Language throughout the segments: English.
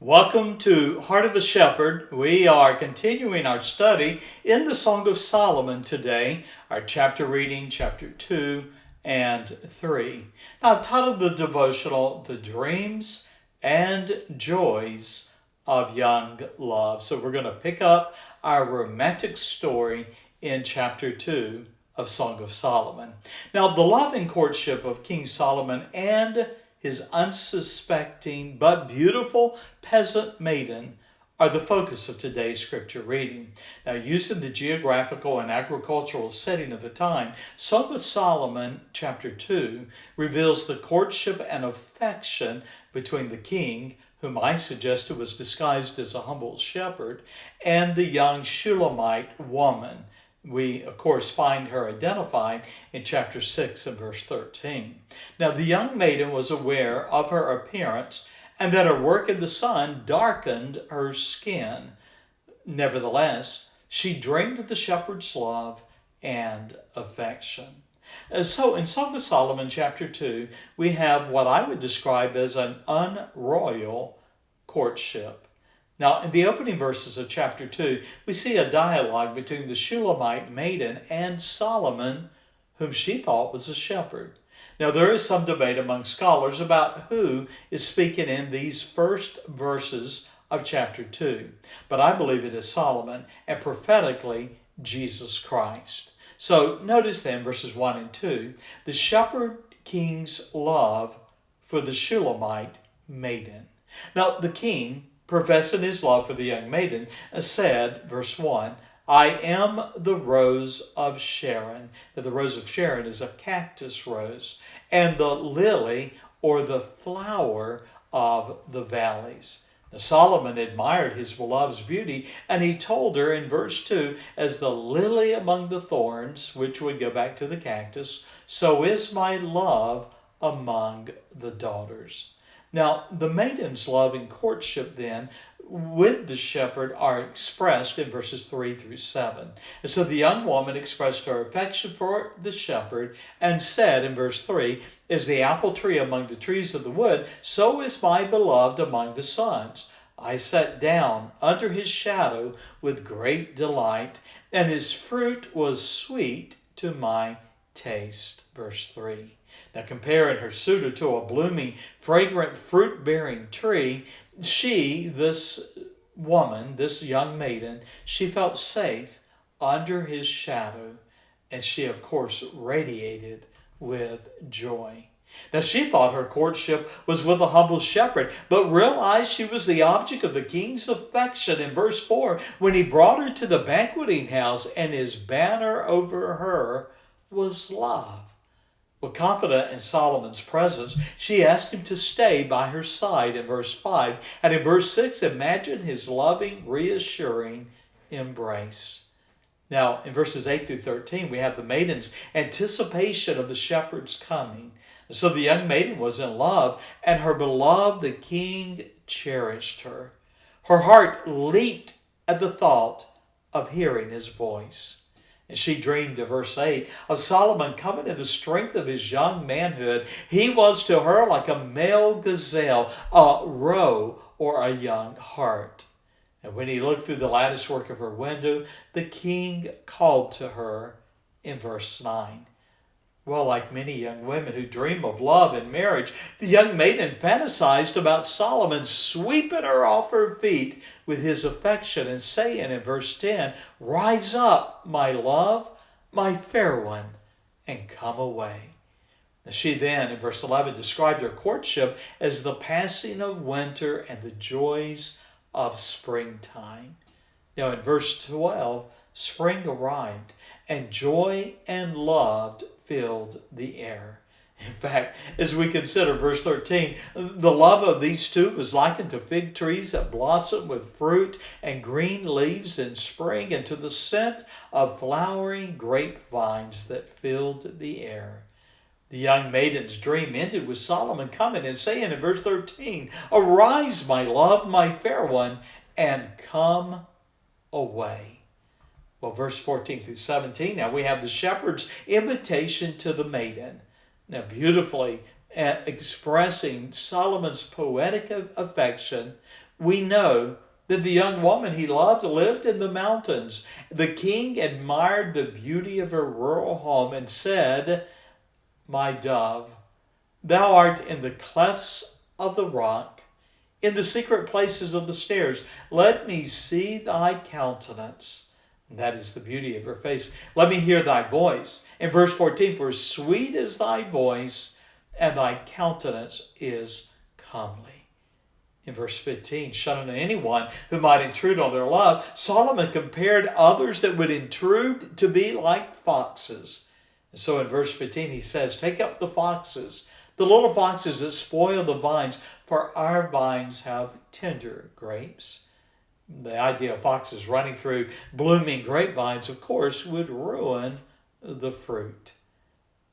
Welcome to Heart of a Shepherd. We are continuing our study in the Song of Solomon today, our chapter reading, chapter 2 and 3. Now, I've titled the devotional, The Dreams and Joys of Young Love. So we're going to pick up our romantic story in chapter 2 of Song of Solomon. Now, the love and courtship of King Solomon and his unsuspecting but beautiful peasant maiden are the focus of today's scripture reading. Now, used in the geographical and agricultural setting of the time, Song of Solomon, chapter 2, reveals the courtship and affection between the king, whom I suggested was disguised as a humble shepherd, and the young Shulamite woman. We, of course, find her identified in chapter 6 and verse 13. Now, the young maiden was aware of her appearance and that her work in the sun darkened her skin. Nevertheless, she dreamed of the shepherd's love and affection. So, in Song of Solomon, chapter 2, we have what I would describe as an unroyal courtship. Now, in the opening verses of chapter 2, we see a dialogue between the Shulamite maiden and Solomon, whom she thought was a shepherd. Now, there is some debate among scholars about who is speaking in these first verses of chapter 2, but I believe it is Solomon, and prophetically, Jesus Christ. So, notice then, verses 1 and 2, the shepherd king's love for the Shulamite maiden. Now, the king, professing his love for the young maiden, said, verse 1, I am the rose of Sharon. Now, the rose of Sharon is a cactus rose, and the lily, or the flower of the valleys. Now, Solomon admired his beloved's beauty, and he told her in verse 2, as the lily among the thorns, which would go back to the cactus, so is my love among the daughters. Now, the maiden's love and courtship then with the shepherd are expressed in verses 3 through 7. And so the young woman expressed her affection for the shepherd and said in verse 3, as the apple tree among the trees of the wood, so is my beloved among the sons. I sat down under his shadow with great delight, and his fruit was sweet to my taste. Verse 3. Now, comparing her suitor to a blooming, fragrant, fruit-bearing tree, this woman, this young maiden, she felt safe under his shadow, and she, of course, radiated with joy. Now, she thought her courtship was with a humble shepherd, but realized she was the object of the king's affection in verse 4 when he brought her to the banqueting house, and his banner over her was love. Well, confident in Solomon's presence, she asked him to stay by her side in verse 5. And in verse 6, imagine his loving, reassuring embrace. Now, in verses 8 through 13, we have the maiden's anticipation of the shepherd's coming. So the young maiden was in love, and her beloved, the king, cherished her. Her heart leaped at the thought of hearing his voice. And she dreamed, of verse 8, of Solomon coming in the strength of his young manhood. He was to her like a male gazelle, a roe, or a young hart. And when he looked through the latticework of her window, the king called to her in verse 9. Well, like many young women who dream of love and marriage, the young maiden fantasized about Solomon sweeping her off her feet with his affection and saying in verse 10, rise up, my love, my fair one, and come away. Now, she then, in verse 11, described her courtship as the passing of winter and the joys of springtime. Now, in verse 12, spring arrived, and joy and love filled the air. In fact, as we consider verse 13, the love of these two was likened to fig trees that blossom with fruit and green leaves in spring, and to the scent of flowering grapevines that filled the air. The young maiden's dream ended with Solomon coming and saying in verse 13, arise, my love, my fair one, and come away. Well, verse 14 through 17, now we have the shepherd's invitation to the maiden. Now, beautifully expressing Solomon's poetic affection We know that the young woman he loved lived in the mountains. The king admired the beauty of her rural home and said, "My dove, thou art in the clefts of the rock, in the secret places of the stairs. Let me see thy countenance." And that is the beauty of her face. "Let me hear thy voice." In verse 14, "For sweet is thy voice, and thy countenance is comely." In verse 15, shunning anyone who might intrude on their love, Solomon compared others that would intrude to be like foxes. And so in verse 15 he says, "Take up the foxes, the little foxes that spoil the vines, for our vines have tender grapes." The idea of foxes running through blooming grapevines, of course, would ruin the fruit.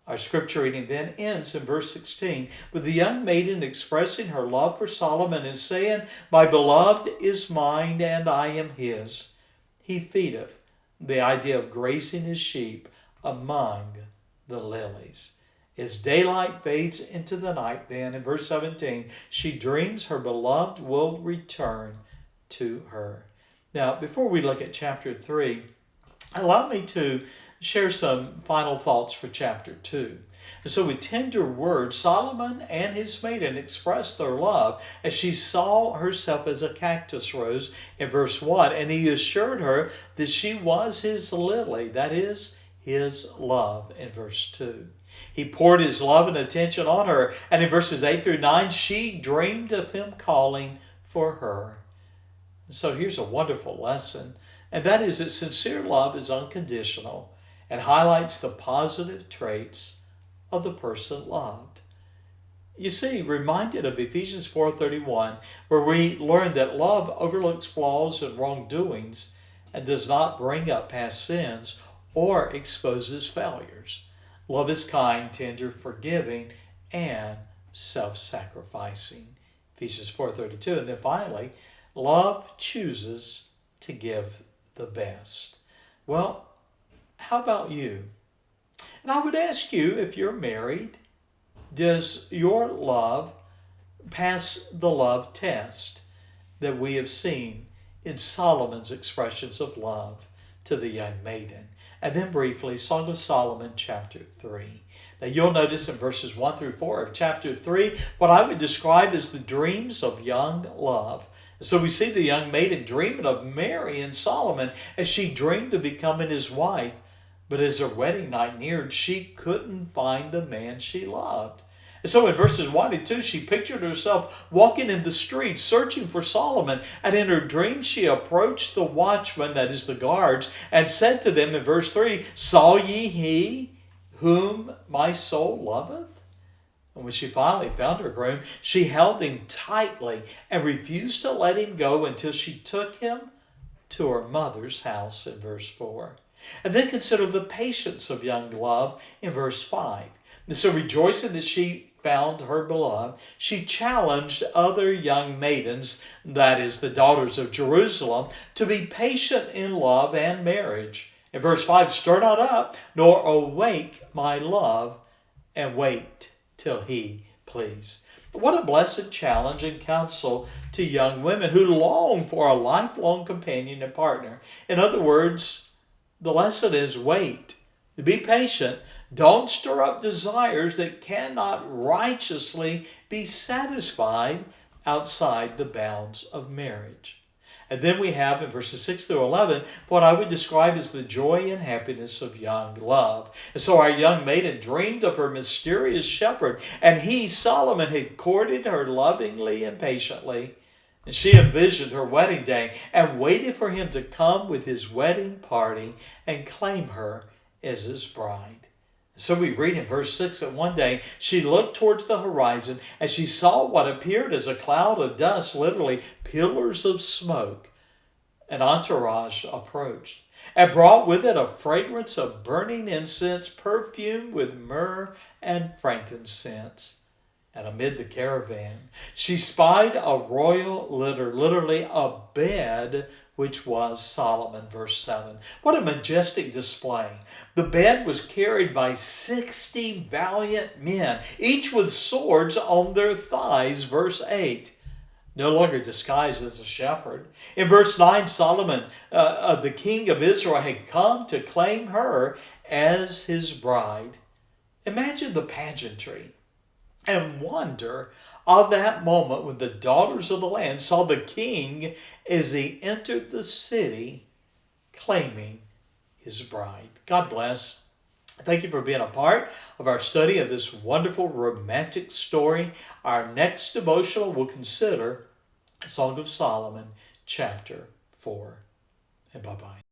Our scripture reading then ends in verse 16 with the young maiden expressing her love for Solomon and saying, "My beloved is mine, and I am his. He feedeth," the idea of grazing his sheep, "among the lilies." As daylight fades into the night, then, in verse 17, she dreams her beloved will return to her. Now, before we look at chapter 3, allow me to share some final thoughts for chapter 2. And so with tender words, Solomon and his maiden expressed their love as she saw herself as a cactus rose in verse 1, and he assured her that she was his lily, that is, his love, in verse 2. He poured his love and attention on her, and in verses 8 through 9, she dreamed of him calling for her. So here's a wonderful lesson, and that is that sincere love is unconditional and highlights the positive traits of the person loved. You see, reminded of Ephesians 4:31, where we learn that love overlooks flaws and wrongdoings and does not bring up past sins or exposes failures. Love is kind, tender, forgiving, and self-sacrificing. Ephesians 4:32. And then finally, love chooses to give the best. Well, how about you? And I would ask you, if you're married, does your love pass the love test that we have seen in Solomon's expressions of love to the young maiden? And then briefly, Song of Solomon, chapter 3. Now you'll notice in verses 1 through 4 of chapter 3 what I would describe as the dreams of young love. So we see the young maiden dreaming of marrying Solomon as she dreamed of becoming his wife. But as her wedding night neared, she couldn't find the man she loved. And so in verses 1 and 2, she pictured herself walking in the streets searching for Solomon. And in her dream, she approached the watchmen, that is the guards, and said to them in verse 3, "Saw ye he whom my soul loveth?" And when she finally found her groom, she held him tightly and refused to let him go until she took him to her mother's house in verse 4. And then consider the patience of young love in verse 5. And so rejoicing that she found her beloved, she challenged other young maidens, that is, the daughters of Jerusalem, to be patient in love and marriage. In verse 5, "Stir not up, nor awake my love, and wait till he please." What a blessed challenge and counsel to young women who long for a lifelong companion and partner. In other words, the lesson is wait. Be patient. Don't stir up desires that cannot righteously be satisfied outside the bounds of marriage. And then we have in verses 6 through 11 what I would describe as the joy and happiness of young love. And so our young maiden dreamed of her mysterious shepherd, and he, Solomon, had courted her lovingly and patiently. And she envisioned her wedding day and waited for him to come with his wedding party and claim her as his bride. So we read in verse 6 that one day she looked towards the horizon and she saw what appeared as a cloud of dust, literally pillars of smoke. An entourage approached and brought with it a fragrance of burning incense, perfumed with myrrh and frankincense. And amid the caravan, she spied a royal litter, literally a bed, which was Solomon, verse 7. What a majestic display. The bed was carried by 60 valiant men, each with swords on their thighs, verse 8. no longer disguised as a shepherd. In verse 9, Solomon, the king of Israel, had come to claim her as his bride. Imagine the pageantry and wonder of that moment when the daughters of the land saw the king as he entered the city claiming his bride. God bless. Thank you for being a part of our study of this wonderful romantic story. Our next devotional will consider Song of Solomon, chapter 4. And bye-bye.